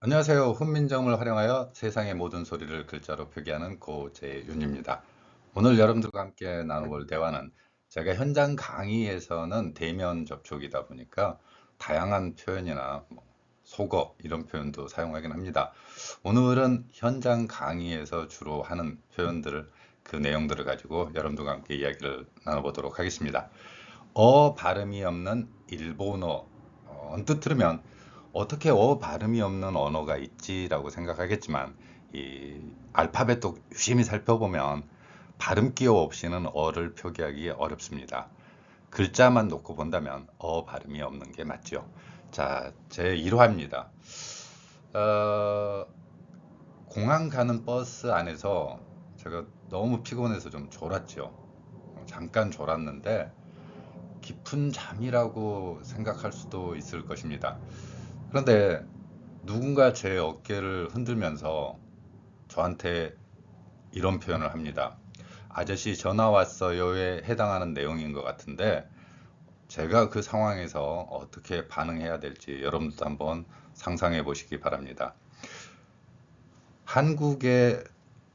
안녕하세요. 훈민정음을 활용하여 세상의 모든 소리를 글자로 표기하는 고재윤입니다. 오늘 여러분들과 함께 나눠볼 대화는 제가 현장 강의에서는 대면 접촉이다 보니까 다양한 표현이나 속어 이런 표현도 사용하긴 합니다. 오늘은 현장 강의에서 주로 하는 표현들을 그 내용들을 가지고 여러분들과 함께 이야기를 나눠보도록 하겠습니다. 발음이 없는 일본어. 언뜻 들으면 어떻게 발음이 없는 언어가 있지라고 생각하겠지만 이 알파벳도 유심히 살펴보면 발음 기호 없이는 어를 표기하기 어렵습니다. 글자만 놓고 본다면 발음이 없는 게 맞죠. 자, 제 1화입니다. 공항 가는 버스 안에서 제가 너무 피곤해서 좀 졸았죠. 잠깐 졸았는데 깊은 잠이라고 생각할 수도 있을 것입니다. 그런데 누군가 제 어깨를 흔들면서 저한테 이런 표현을 합니다. 아저씨 전화 왔어요에 해당하는 내용인 것 같은데 제가 그 상황에서 어떻게 반응해야 될지 여러분들도 한번 상상해 보시기 바랍니다. 한국에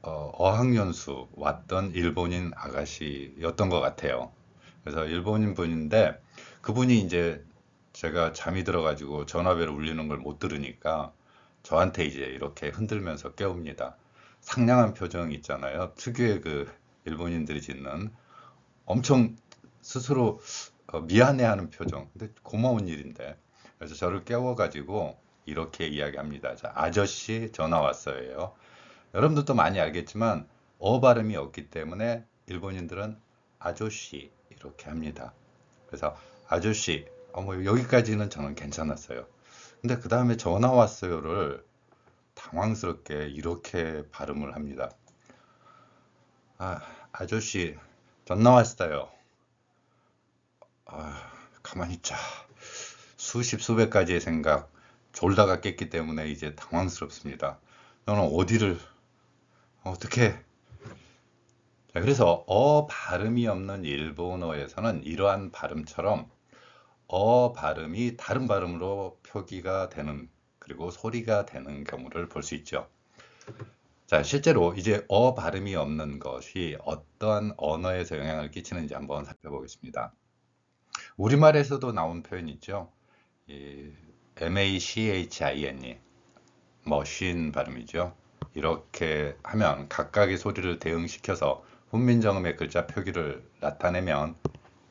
어학연수 왔던 일본인 아가씨였던 것 같아요. 그래서 일본인 분인데 그분이 이제 제가 잠이 들어가지고 전화벨을 울리는 걸 못 들으니까 저한테 이제 이렇게 흔들면서 깨웁니다. 상냥한 표정 있잖아요. 특유의 그 일본인들이 짓는 엄청 스스로 미안해하는 표정. 근데 고마운 일인데. 그래서 저를 깨워가지고 이렇게 이야기합니다. 자, 아저씨 전화 왔어요. 여러분들도 많이 알겠지만 발음이 없기 때문에 일본인들은 아저씨 이렇게 합니다. 그래서 아저씨, 뭐 여기까지는 저는 괜찮았어요. 근데 그 다음에 전화 왔어요를 당황스럽게 이렇게 발음을 합니다. 아저씨, 전화 왔어요. 가만히 있자. 수십 수백 가지의 생각, 졸다가 깼기 때문에 이제 당황스럽습니다. 너는 어디를 어떻게? 자, 그래서 발음이 없는 일본어에서는 이러한 발음처럼 발음이 다른 발음으로 표기가 되는 그리고 소리가 되는 경우를 볼 수 있죠. 자, 실제로 이제 발음이 없는 것이 어떠한 언어에서 영향을 끼치는지 한번 살펴보겠습니다. 우리말에서도 나온 표현 있죠. 이 MACHINE, 머신 발음이죠. 이렇게 하면 각각의 소리를 대응시켜서 훈민정음의 글자 표기를 나타내면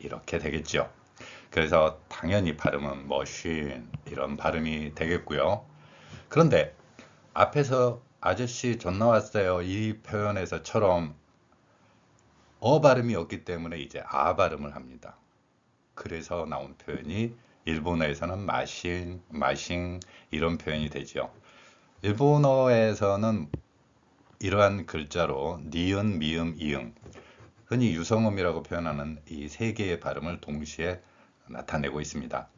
이렇게 되겠죠. 그래서 당연히 발음은 머신 이런 발음이 되겠고요. 그런데 앞에서 아저씨 전화 왔어요 이 표현에서처럼 발음이 없기 때문에 이제 발음을 합니다. 그래서 나온 표현이 일본어에서는 마싱 이런 표현이 되죠. 일본어에서는 이러한 글자로 니은, 미음, 이응, 흔히 유성음이라고 표현하는 이 세 개의 발음을 동시에 나타내고 있습니다.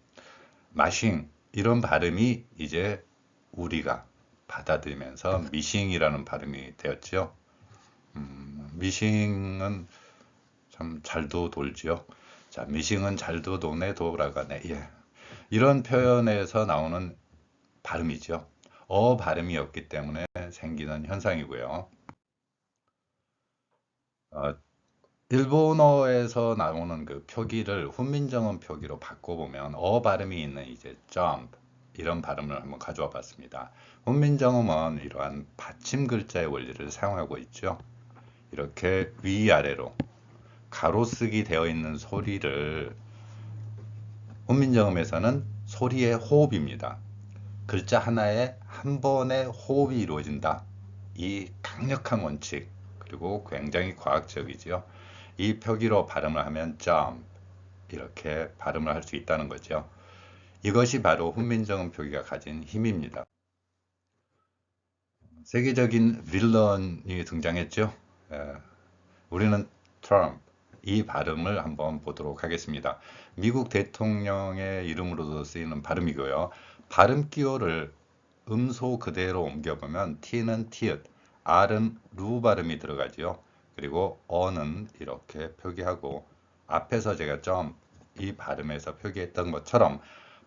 마싱 이런 발음이 이제 우리가 받아들이면서 미싱이라는 발음이 되었죠. 미싱은 참 잘도 돌지요. 자, 미싱은 잘도 도네 돌아가네. 예. 이런 표현에서 나오는 발음이죠. 발음이 없기 때문에 생기는 현상이고요. 어, 일본어에서 나오는 그 표기를 훈민정음 표기로 바꿔보면 발음이 있는 이제 jump 이런 발음을 한번 가져와 봤습니다. 훈민정음은 이러한 받침 글자의 원리를 사용하고 있죠. 이렇게 위아래로 가로쓰기 되어 있는 소리를 훈민정음에서는 소리의 호흡입니다. 글자 하나에 한 번의 호흡이 이루어진다. 이 강력한 원칙 그리고 굉장히 과학적이죠. 이 표기로 발음을 하면 jump 이렇게 발음을 할 수 있다는 거죠. 이것이 바로 훈민정음 표기가 가진 힘입니다. 세계적인 빌런이 등장했죠. 에, 우리는 트럼프 이 발음을 한번 보도록 하겠습니다. 미국 대통령의 이름으로도 쓰이는 발음이고요. 발음 기호를 음소 그대로 옮겨보면 T는 티읕, R은 루 발음이 들어가지요. 그리고 어는 이렇게 표기하고 앞에서 제가 점 이 발음에서 표기했던 것처럼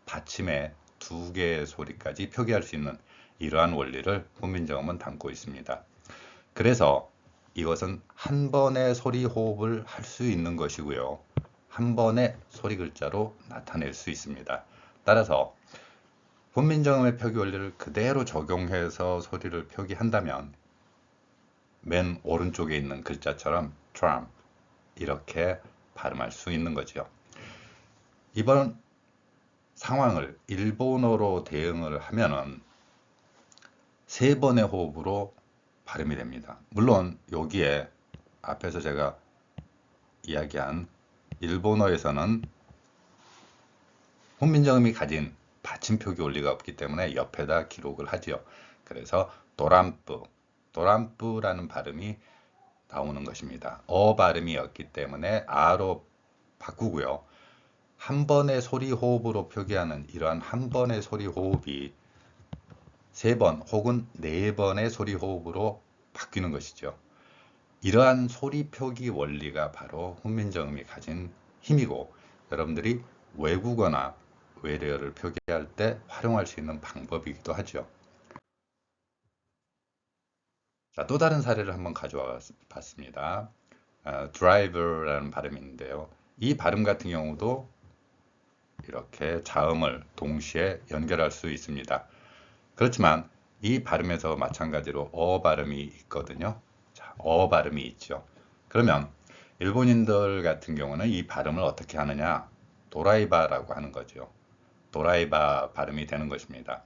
받침에 두 개의 소리까지 표기할 수 있는 이러한 원리를 훈민정음은 담고 있습니다. 그래서 이것은 한 번의 소리 호흡을 할 수 있는 것이고요. 한 번의 소리 글자로 나타낼 수 있습니다. 따라서 훈민정음의 표기 원리를 그대로 적용해서 소리를 표기한다면 맨 오른쪽에 있는 글자처럼 트럼 이렇게 발음할 수 있는 거죠. 이번 상황을 일본어로 대응을 하면은 세 번의 호흡으로 발음이 됩니다. 물론 여기에 앞에서 제가 이야기한 일본어에서는 훈민정음이 가진 받침 표기 원리가 없기 때문에 옆에다 기록을 하지요. 그래서 도람프라는 발음이 나오는 것입니다. 어 발음이었기 때문에 아로 바꾸고요. 한 번의 소리 호흡으로 표기하는 이러한 한 번의 소리 호흡이 세 번 혹은 네 번의 소리 호흡으로 바뀌는 것이죠. 이러한 소리 표기 원리가 바로 훈민정음이 가진 힘이고 여러분들이 외국어나 외래어를 표기할 때 활용할 수 있는 방법이기도 하죠. 자, 또 다른 사례를 한번 가져와 봤습니다. driver라는 발음이 있는데요. 이 발음 같은 경우도 이렇게 자음을 동시에 연결할 수 있습니다. 그렇지만 이 발음에서 마찬가지로 어 발음이 있거든요. 자, 어 발음이 있죠. 그러면 일본인들 같은 경우는 이 발음을 어떻게 하느냐? 도라이바라고 하는 거죠. 도라이바 발음이 되는 것입니다.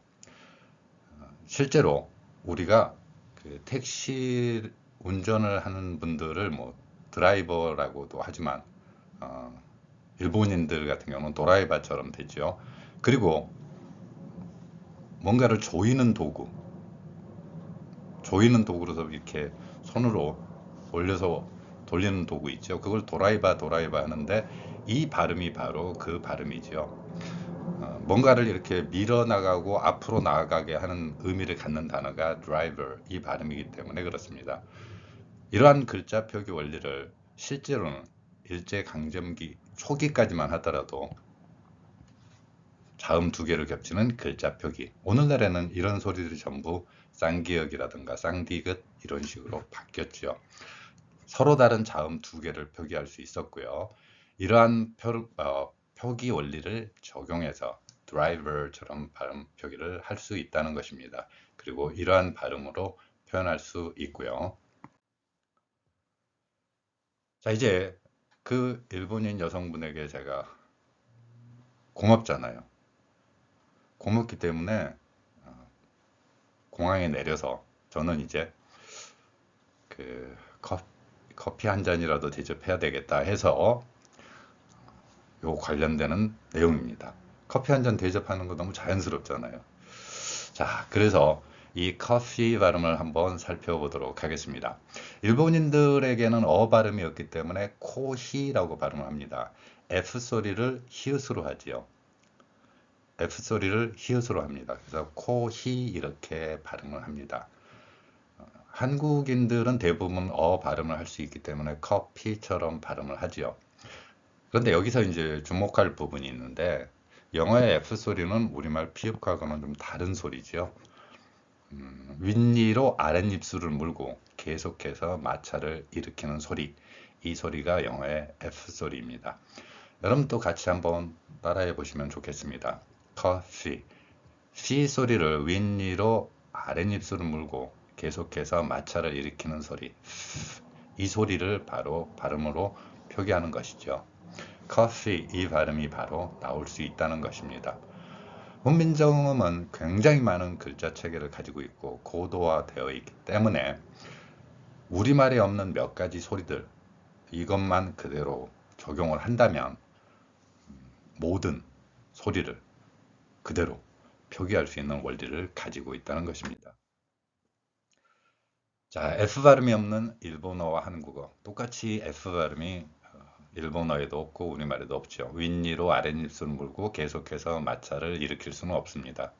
실제로 우리가 그 택시 운전을 하는 분들을 뭐 드라이버라고도 하지만 일본인들 같은 경우는 도라이바처럼 되죠. 그리고 뭔가를 조이는 도구로서 이렇게 손으로 올려서 돌리는 도구 있죠. 그걸 도라이바 하는데 이 발음이 바로 그 발음이죠. 뭔가를 이렇게 밀어나가고 앞으로 나아가게 하는 의미를 갖는 단어가 driver, 이 발음이기 때문에 그렇습니다. 이러한 글자 표기 원리를 실제로는 일제강점기 초기까지만 하더라도 자음 두 개를 겹치는 글자 표기. 오늘날에는 이런 소리들이 전부 쌍기역이라든가 쌍디귿 이런 식으로 바뀌었죠. 서로 다른 자음 두 개를 표기할 수 있었고요. 이러한 표기 원리를 적용해서 driver처럼 발음 표기를 할 수 있다는 것입니다. 그리고 이러한 발음으로 표현할 수 있고요. 자, 이제 그 일본인 여성분에게 제가 고맙잖아요. 고맙기 때문에 공항에 내려서 저는 이제 그 커피 한 잔이라도 대접해야 되겠다 해서 요 관련되는 내용입니다. 커피 한 잔 대접하는 거 너무 자연스럽잖아요. 자, 그래서 이 커피 발음을 한번 살펴보도록 하겠습니다. 일본인들에게는 어 발음이었기 때문에 코히라고 발음을 합니다. F 소리를 히읗으로 하지요. F 소리를 히읗으로 합니다. 그래서 코히 이렇게 발음을 합니다. 한국인들은 대부분 어 발음을 할 수 있기 때문에 커피처럼 발음을 하지요. 그런데 여기서 이제 주목할 부분이 있는데 영어의 F 소리는 우리말 피읍하고는 좀 다른 소리죠. 윗니로 아랫입술을 물고 계속해서 마찰을 일으키는 소리. 이 소리가 영어의 F 소리입니다. 여러분도 같이 한번 따라해 보시면 좋겠습니다. 커피. C 소리를 윗니로 아랫입술을 물고 계속해서 마찰을 일으키는 소리. 이 소리를 바로 발음으로 표기하는 것이죠. 커피, 이 발음이 바로 나올 수 있다는 것입니다. 훈민정음은 굉장히 많은 글자 체계를 가지고 있고 고도화되어 있기 때문에 우리말에 없는 몇 가지 소리들, 이것만 그대로 적용을 한다면 모든 소리를 그대로 표기할 수 있는 원리를 가지고 있다는 것입니다. 자, F 발음이 없는 일본어와 한국어. 똑같이 F 발음이 일본어에도 없고 우리말에도 없죠. 윗니로 아랫입술을 물고 계속해서 마찰을 일으킬 수는 없습니다.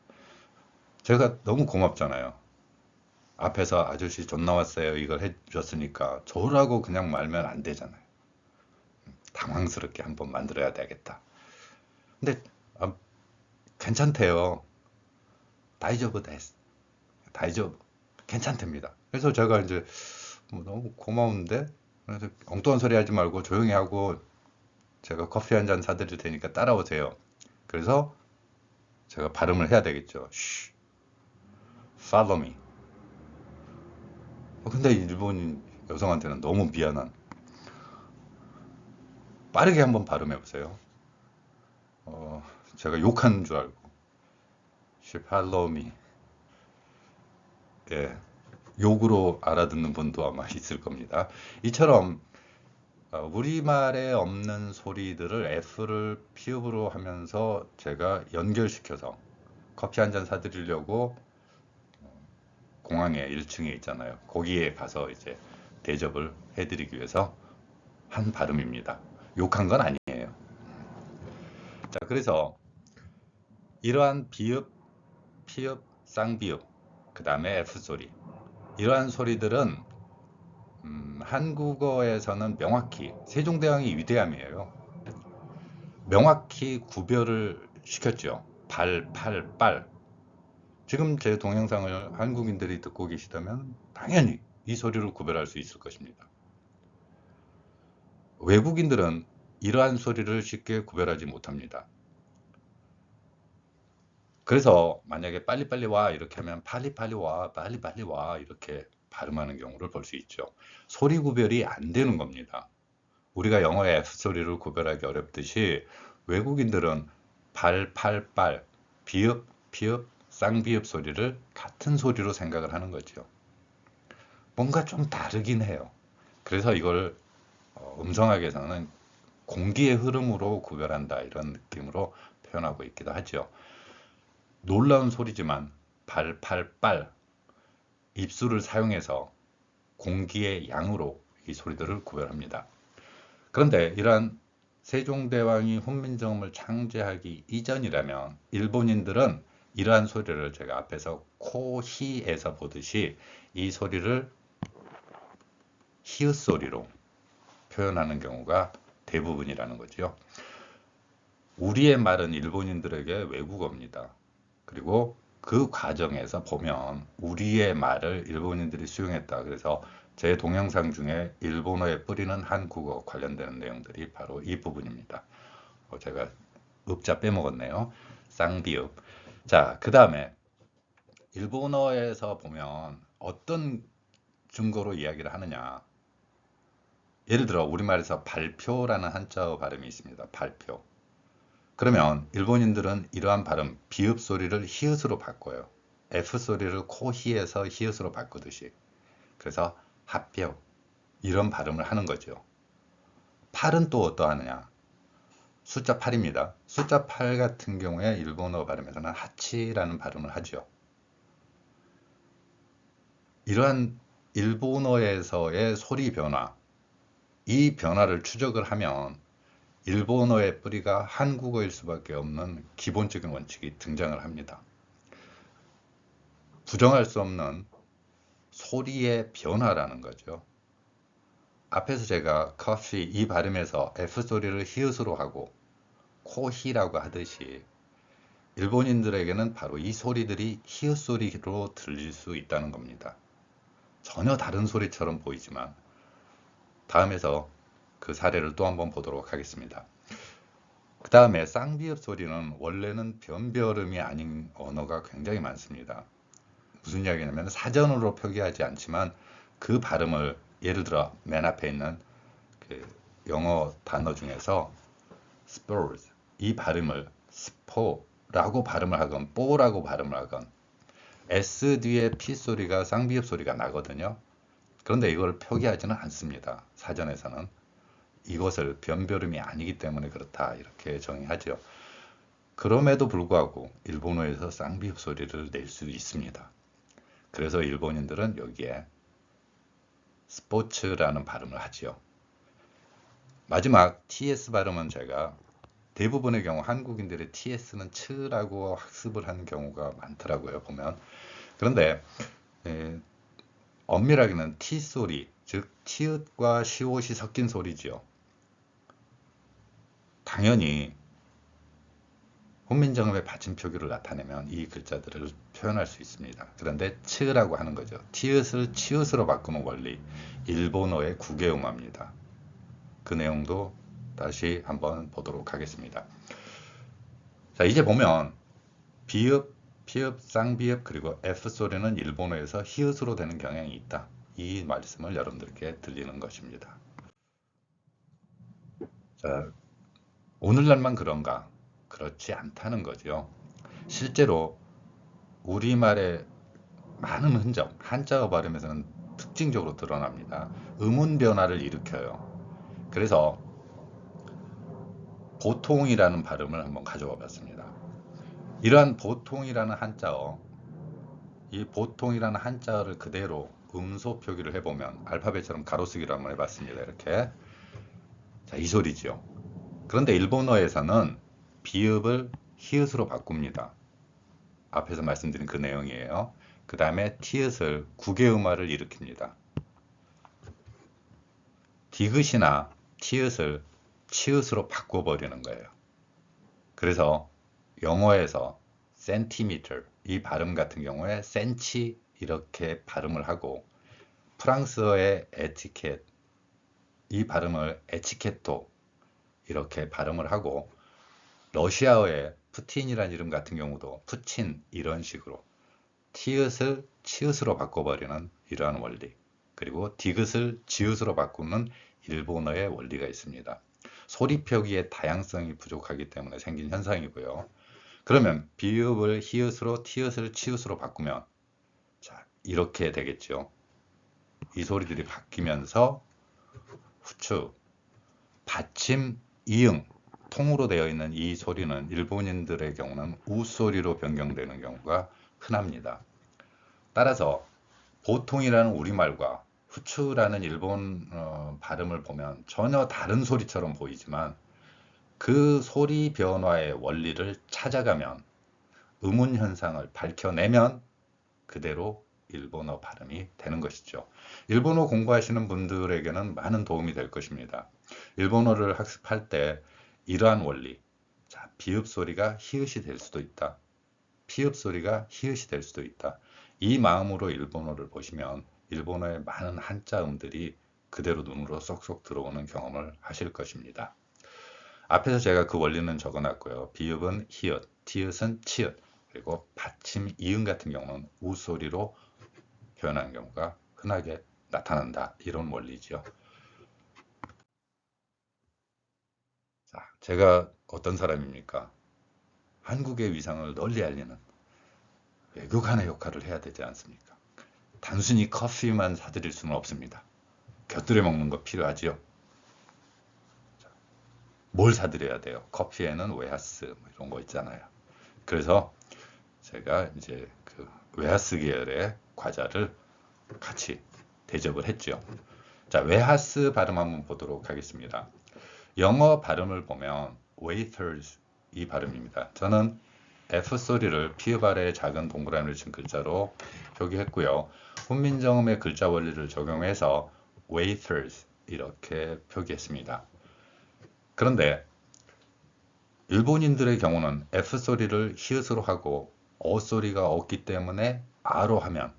제가 너무 고맙잖아요. 앞에서 아저씨 존나 왔어요 이걸 해주셨으니까 저라고 그냥 말면 안 되잖아요. 당황스럽게 한번 만들어야 되겠다. 근데 괜찮대요. 다이저브 데스. 다이저브. 괜찮답니다. 그래서 제가 이제 뭐 너무 고마운데? 그래서 엉뚱한 소리 하지 말고 조용히 하고 제가 커피 한 잔 사드릴 테니까 따라오세요. 그래서 제가 발음을 해야 되겠죠. 쉬, follow me. 근데 일본인 여성한테는 너무 미안한. 빠르게 한번 발음해 보세요. 어, 제가 욕하는 줄 알고. She follow me. 예, 욕으로 알아듣는 분도 아마 있을 겁니다. 이처럼 우리말에 없는 소리들을 F를 피읍으로 하면서 제가 연결시켜서 커피 한 잔 사드리려고 공항에 1층에 있잖아요. 거기에 가서 이제 대접을 해드리기 위해서 한 발음입니다. 욕한 건 아니에요. 자, 그래서 이러한 비읍, 피읍, 쌍비읍, 그 다음에 F 소리. 이러한 소리들은 한국어에서는 명확히 세종대왕이 위대함이에요. 명확히 구별을 시켰죠. 발, 팔, 빨. 지금 제 동영상을 한국인들이 듣고 계시다면 당연히 이 소리를 구별할 수 있을 것입니다. 외국인들은 이러한 소리를 쉽게 구별하지 못합니다. 그래서 만약에 빨리빨리 와 이렇게 하면 빨리빨리 와, 빨리빨리 와 이렇게 발음하는 경우를 볼 수 있죠. 소리 구별이 안 되는 겁니다. 우리가 영어의 F 소리를 구별하기 어렵듯이 외국인들은 발, 팔, 빨, 비읍, 피읍, 쌍비읍 소리를 같은 소리로 생각을 하는 거죠. 뭔가 좀 다르긴 해요. 그래서 이걸 음성학에서는 공기의 흐름으로 구별한다 이런 느낌으로 표현하고 있기도 하죠. 놀라운 소리지만 발, 팔, 빨, 입술을 사용해서 공기의 양으로 이 소리들을 구별합니다. 그런데 이러한 세종대왕이 훈민정음을 창제하기 이전이라면 일본인들은 이러한 소리를 제가 앞에서 코히에서 보듯이 이 소리를 히읗 소리로 표현하는 경우가 대부분이라는 거죠. 우리의 말은 일본인들에게 외국어입니다. 그리고 그 과정에서 보면 우리의 말을 일본인들이 수용했다. 그래서 제 동영상 중에 일본어에 뿌리는 한국어 관련되는 내용들이 바로 이 부분입니다. 제가 읍자 빼먹었네요. 쌍비읍. 자, 그 다음에 일본어에서 보면 어떤 증거로 이야기를 하느냐. 예를 들어 우리말에서 발표라는 한자어 발음이 있습니다. 발표. 그러면 일본인들은 이러한 발음, 비읍 소리를 히읗으로 바꿔요. F 소리를 코히에서 히읗으로 바꾸듯이. 그래서 합표 이런 발음을 하는 거죠. 8은 또 어떠하느냐? 숫자 8입니다. 숫자 8 같은 경우에 일본어 발음에서는 하치라는 발음을 하죠. 이러한 일본어에서의 소리 변화, 이 변화를 추적을 하면 일본어의 뿌리가 한국어일 수밖에 없는 기본적인 원칙이 등장을 합니다. 부정할 수 없는 소리의 변화라는 거죠. 앞에서 제가 커피 이 발음에서 F 소리를 히읗으로 하고 코히라고 하듯이 일본인들에게는 바로 이 소리들이 히읗 소리로 들릴 수 있다는 겁니다. 전혀 다른 소리처럼 보이지만 다음에서 그 사례를 또 한번 보도록 하겠습니다. 그 다음에 쌍비읍 소리는 원래는 변별음이 아닌 언어가 굉장히 많습니다. 무슨 이야기냐면 사전으로 표기하지 않지만 그 발음을 예를 들어 맨 앞에 있는 그 영어 단어 중에서 spores 이 발음을 스포라고 발음을 하건 뽀라고 발음을 하건 S 뒤에 P 소리가 쌍비읍 소리가 나거든요. 그런데 이걸 표기하지는 않습니다. 사전에서는 이것을 변별음이 아니기 때문에 그렇다 이렇게 정의하죠. 그럼에도 불구하고 일본어에서 쌍비읍 소리를 낼 수 있습니다. 그래서 일본인들은 여기에 스포츠라는 발음을 하지요. 마지막 TS 발음은 제가 대부분의 경우 한국인들의 TS는 츠라고 학습을 하는 경우가 많더라고요. 보면. 그런데 엄밀하게는 T 소리, 즉 티읕과 시옷이 섞인 소리지요. 당연히 훈민정음의 받침 표기를 나타내면 이 글자들을 표현할 수 있습니다. 그런데 츠라고 하는 거죠. 티읕을 치읓으로 바꾸는 원리, 일본어의 국외음화입니다. 그 내용도 다시 한번 보도록 하겠습니다. 자, 이제 보면 비읍, 피읍, 쌍비읍 그리고 F 소리는 일본어에서 히읗으로 되는 경향이 있다. 이 말씀을 여러분들께 드리는 것입니다. 자, 오늘날만 그런가? 그렇지 않다는 거죠. 실제로 우리말의 많은 흔적, 한자어 발음에서는 특징적으로 드러납니다. 음운 변화를 일으켜요. 그래서 보통이라는 발음을 한번 가져와 봤습니다. 이러한 보통이라는 한자어, 이 보통이라는 한자어를 그대로 음소 표기를 해보면 알파벳처럼 가로쓰기를 한번 해봤습니다. 이렇게. 자, 이 소리죠. 그런데 일본어에서는 비읍을 히읗으로 바꿉니다. 앞에서 말씀드린 그 내용이에요. 그 다음에 티읕을 국외음화를 일으킵니다. 디귿이나 티읕을 치읓으로 바꿔버리는 거예요. 그래서 영어에서 centimeter 이 발음 같은 경우에 센치 이렇게 발음을 하고 프랑스어의 에티켓 이 발음을 에치케토 이렇게 발음을 하고 러시아어의 푸틴이라는 이름 같은 경우도 푸친 이런 식으로 티읕을 치읓으로 바꿔버리는 이러한 원리 그리고 디귿을 지읒으로 바꾸는 일본어의 원리가 있습니다. 소리 표기의 다양성이 부족하기 때문에 생긴 현상이고요. 그러면 비읍을 히읗으로 티읕을 치읓으로 바꾸면 자, 이렇게 되겠죠. 이 소리들이 바뀌면서 후추, 받침, 이응, 통으로 되어 있는 이 소리는 일본인들의 경우는 우소리로 변경되는 경우가 흔합니다. 따라서 보통이라는 우리말과 후추라는 일본 발음을 보면 전혀 다른 소리처럼 보이지만 그 소리 변화의 원리를 찾아가면 음운 현상을 밝혀내면 그대로 일본어 발음이 되는 것이죠. 일본어 공부하시는 분들에게는 많은 도움이 될 것입니다. 일본어를 학습할 때 이러한 원리, 자, 비읍 소리가 히읗이 될 수도 있다. 피읍 소리가 히읗이 될 수도 있다. 이 마음으로 일본어를 보시면 일본어의 많은 한자음들이 그대로 눈으로 쏙쏙 들어오는 경험을 하실 것입니다. 앞에서 제가 그 원리는 적어놨고요. 비읍은 히읗, 티읕은 치읓, 그리고 받침 이응 같은 경우는 우소리로 표현하는 경우가 흔하게 나타난다. 이런 원리죠. 자, 제가 어떤 사람입니까? 한국의 위상을 널리 알리는 외교관의 역할을 해야 되지 않습니까? 단순히 커피만 사드릴 수는 없습니다. 곁들여 먹는 거 필요하지요? 뭘 사드려야 돼요? 커피에는 웨하스 뭐 이런 거 있잖아요. 그래서 제가 이제 그 웨하스 계열의 과자를 같이 대접을 했죠. 자, 웨하스 발음 한번 보도록 하겠습니다. 영어 발음을 보면 waiters 이 발음입니다. 저는 F 소리를 피읍 아래에 작은 동그라미를 친 글자로 표기했고요. 훈민정음의 글자 원리를 적용해서 waiters 이렇게 표기했습니다. 그런데 일본인들의 경우는 F 소리를 히읗으로 하고 어 소리가 없기 때문에 아로 하면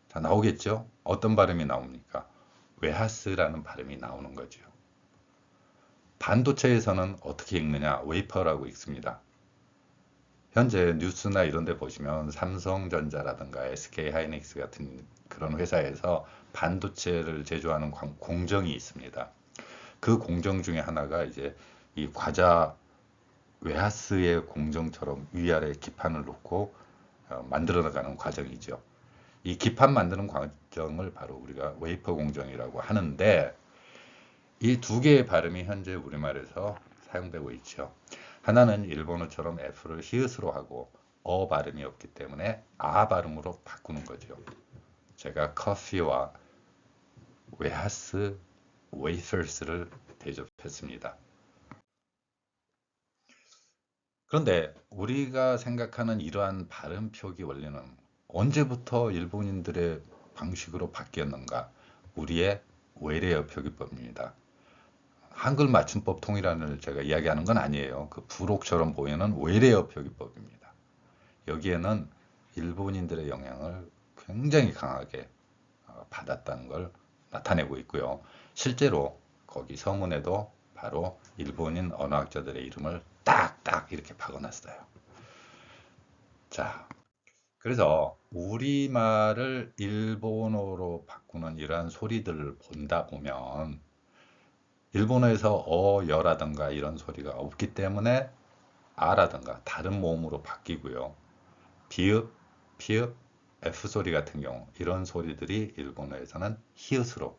자, 나오겠죠? 어떤 발음이 나옵니까? 웨하스라는 발음이 나오는 거죠. 반도체에서는 어떻게 읽느냐? 웨이퍼라고 읽습니다. 현재 뉴스나 이런 데 보시면 삼성전자라든가 SK하이닉스 같은 그런 회사에서 반도체를 제조하는 공정이 있습니다. 그 공정 중에 하나가 이제 이 과자 웨하스의 공정처럼 위아래 기판을 놓고 만들어 나가는 과정이죠. 이 기판 만드는 과정을 바로 우리가 웨이퍼 공정이라고 하는데 이 두 개의 발음이 현재 우리말에서 사용되고 있죠. 하나는 일본어처럼 F를 히읗으로 하고 어 발음이 없기 때문에 아 발음으로 바꾸는 거죠. 제가 커피와 웨하스, 웨이퍼스를 대접했습니다. 그런데 우리가 생각하는 이러한 발음 표기 원리는 언제부터 일본인들의 방식으로 바뀌었는가? 우리의 외래어 표기법입니다. 한글 맞춤법 통일안을 제가 이야기하는 건 아니에요. 그 부록처럼 보이는 외래어 표기법입니다. 여기에는 일본인들의 영향을 굉장히 강하게 받았다는 걸 나타내고 있고요. 실제로 거기 서문에도 바로 일본인 언어학자들의 이름을 딱딱 이렇게 박아놨어요. 자, 그래서 우리말을 일본어로 바꾸는 이러한 소리들을 본다 보면 일본어에서 어여라든가 이런 소리가 없기 때문에 아라든가 다른 모음으로 바뀌고요. 비읍, 피읍, F 소리 같은 경우 이런 소리들이 일본어에서는 히읗으로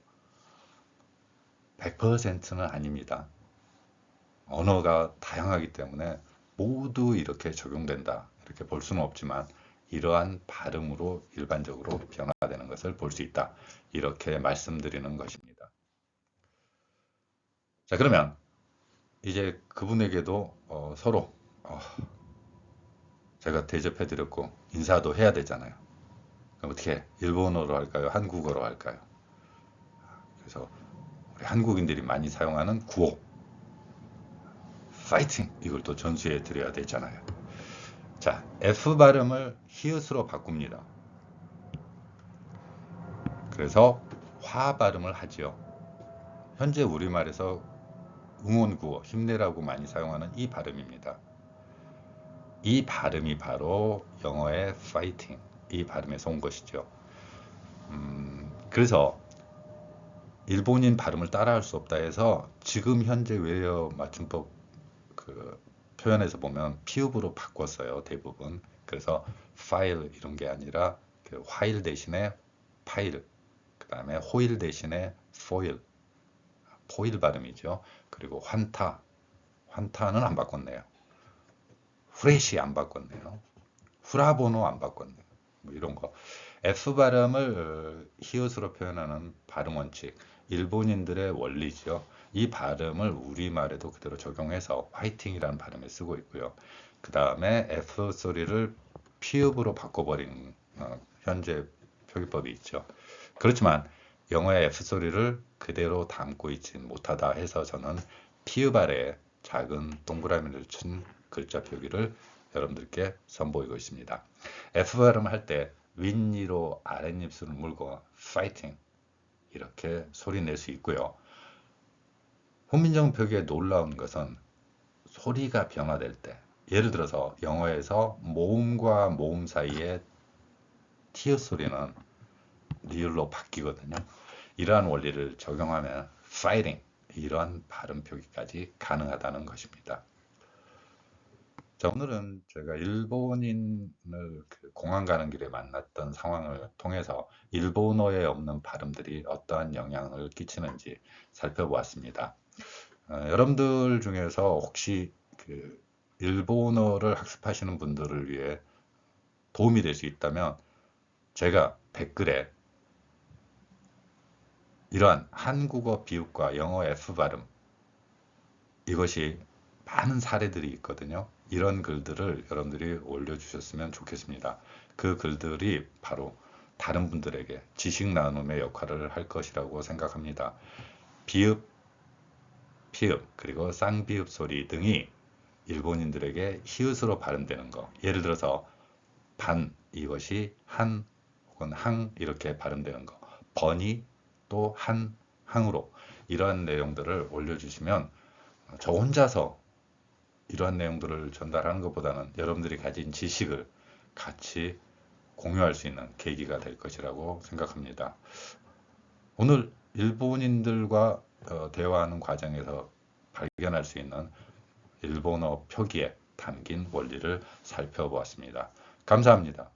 100%는 아닙니다. 언어가 다양하기 때문에 모두 이렇게 적용된다. 이렇게 볼 수는 없지만 이러한 발음으로 일반적으로 변화되는 것을 볼 수 있다. 이렇게 말씀드리는 것입니다. 자, 그러면 이제 그분에게도 서로 제가 대접해드렸고 인사도 해야 되잖아요. 그럼 어떻게 일본어로 할까요? 한국어로 할까요? 그래서 우리 한국인들이 많이 사용하는 구호 파이팅 이걸 또 전수해 드려야 되잖아요. 자, F 발음을 히읗으로 바꿉니다. 그래서 화 발음을 하지요. 현재 우리말에서 응원구호, 힘내라고 많이 사용하는 이 발음입니다. 이 발음이 바로 영어의 fighting, 이 발음에서 온 것이죠. 그래서 일본인 발음을 따라할 수 없다 해서 지금 현재 외래어 맞춤법 그 표현에서 보면 피읍으로 바꿨어요, 대부분. 그래서 파일 이런 게 아니라 그 화일 대신에 파일, 그 다음에 호일 대신에 포일, 포일 발음이죠. 그리고 환타는 안 바꿨네요. 후레시 안 바꿨네요. 후라보노 안 바꿨네요. 뭐 이런 거. F 발음을 히읗으로 표현하는 발음 원칙, 일본인들의 원리죠. 이 발음을 우리말에도 그대로 적용해서 화이팅이라는 발음을 쓰고 있고요. 그 다음에 F 소리를 피읍으로 바꿔버린 현재 표기법이 있죠. 그렇지만 영어의 F 소리를 그대로 담고 있지 못하다 해서 저는 피읍 아래에 작은 동그라미를 친 글자 표기를 여러분들께 선보이고 있습니다. F 발음을 할 때 윗니로 아랫입술을 물고 파이팅 이렇게 소리 낼 수 있고요. 훈민정 표기에 놀라운 것은 소리가 변화될 때 예를 들어서 영어에서 모음과 모음 사이에 티읕 소리는 리을로 바뀌거든요. 이러한 원리를 적용하면 fighting 이러한 발음 표기까지 가능하다는 것입니다. 자, 오늘은 제가 일본인을 공항 가는 길에 만났던 상황을 통해서 일본어에 없는 발음들이 어떠한 영향을 끼치는지 살펴보았습니다. 여러분들 중에서 혹시 그 일본어를 학습하시는 분들을 위해 도움이 될 수 있다면 제가 댓글에 이러한 한국어 비읍과 영어 F 발음 이것이 많은 사례들이 있거든요. 이런 글들을 여러분들이 올려주셨으면 좋겠습니다. 그 글들이 바로 다른 분들에게 지식 나눔의 역할을 할 것이라고 생각합니다. 비읍, 피읍, 그리고 쌍비읍 소리 등이 일본인들에게 히읗으로 발음되는 거. 예를 들어서 반 이것이 한 혹은 항 이렇게 발음되는 거. 번이 또 한, 항으로 이러한 내용들을 올려주시면 저 혼자서 이러한 내용들을 전달하는 것보다는 여러분들이 가진 지식을 같이 공유할 수 있는 계기가 될 것이라고 생각합니다. 오늘 일본인들과 대화하는 과정에서 발견할 수 있는 일본어 표기에 담긴 원리를 살펴보았습니다. 감사합니다.